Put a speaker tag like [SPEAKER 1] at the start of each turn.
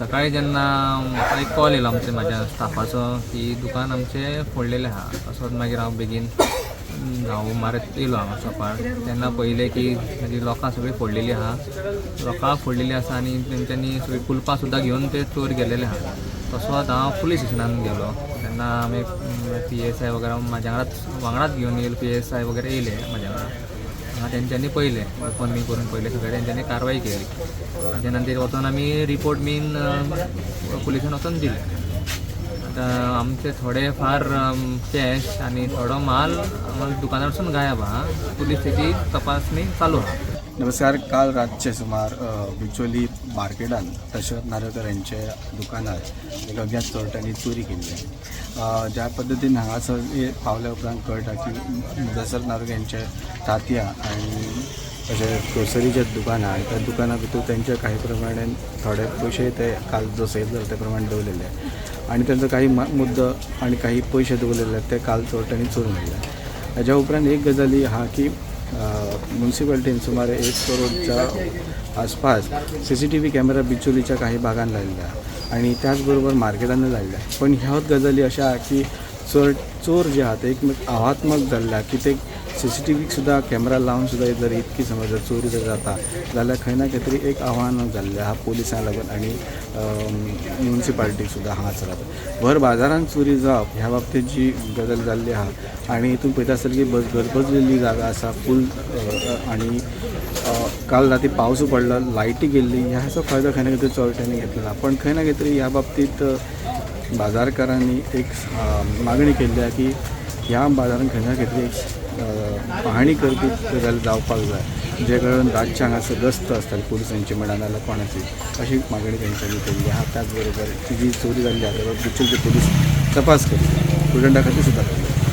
[SPEAKER 1] सकाळी जेन्ना म्हाका एक कॉल येयलो म्हाज्या स्टाफाचो की दुकान आमचें फोडलेलें आहा. तसोच मागीर हांव बेगीन हांव मारत येयलो हांगा शॉपार. तेन्ना पळयलें की म्हणजे लोकां सगळीं फोडलेलीं आहा. लोकां फोडलेलीं आसा आनी तेंच्यांनी सगळीं कुलपां सुद्दां घेवन ते चोर गेलेले आहा. तसोच हांव पुलीस स्टेशनान गेलो. तेन्ना आमी PSI वगैरे म्हाज्या वांगडाच घेवन येयले. PSI वगैरे येयले म्हाज्या वांगडा. तेंच्यांनी पळयलें ओपन बी करून पळयलें सगळें. तेंच्यांनी कारवाय केली. तेच्या नंतर वचून आमी रिपोर्ट बीन पुलिसान वचून दिलें. आतां आमचे थोडे फार कॅश आनी थोडो माल दुकानार वचून गायब आहा. पुलीस तेची तपासणी चालू आहा.
[SPEAKER 2] नमस्कार. काल रातचे सुमार बिचोली मार्केटान दशरथ नार्वेकर यांच्या दुकानार एक अज्ञात चोरट्यांनी चोरी केली. ज्या पद्धतीन हांगासर पावल्या उपरांत कळटा की दशरथ नार्वेकर यांचे तात्या आणि तशें ग्रोसरीचें दुकान आहे. त्या दुकाना भितर त्यांचे काही प्रमाणे थोडे पयशे ते काल जो सेल जालो ते प्रमाणे दवरलेले आणि त्यांचा काही मुद्दो आणि काही पयशे दवरलेले ते काल चोरट्यांनी चोरून व्हेले. हेज्या उपरांत एक गजाली आहा की म्युन्सिपाल्टीन सुमारे 1 करोडच्या आसपास CCTV कॅमेरा बिचोलीच्या काही भागांत लायल्ल्या आणि त्याचबरोबर मार्केटांनी लायल्या. पण ह्याच गजाली अशा आहा की चोर जे आहात एक आव्हात्मक जाल्ल्या की ते CCTV सुद्धा कॅमेरा लावन सुद्धा जर इतकी समज जर चोरी जर जाता जाल्यार खंय ना खंय तरी एक आव्हान जाल्लें आहा पोलिसां लागून आणि म्युन्सिपाल्टीक सुद्धा हांगासर. भर बाजारांत चोरी जावप ह्या बाबतीत जी गजाल जाल्ली आहा आणि हितून पळयता आसतना की गजबजलेली जागा आसा फूल आणि काल राती पावस पडलो, लायटी गेल्ली. ह्याचो फायदो खंय ना खंय तरी चोरट्यांनी घेतलेला. पण खंय ना खंय तरी ह्या बाबतीत बाजारकारांनी एक मागणी केल्ली आहे की ह्या बाजारांत खंय ना खंय तरी एक पाहणी करपी गजाल जावपाक जाय, जे करून रातच्या हांगासर गस्त आसताली पुलिसांची म्हणा नाल्यार कोणाची अशी मागणी तेंच्यांनी केल्ली आहा. त्याच बरोबर ती जी चोरी जाल्ली आहा ताका बिचोलचे पुलीस तपास करता. स्टुडंटा खातीर सुद्दां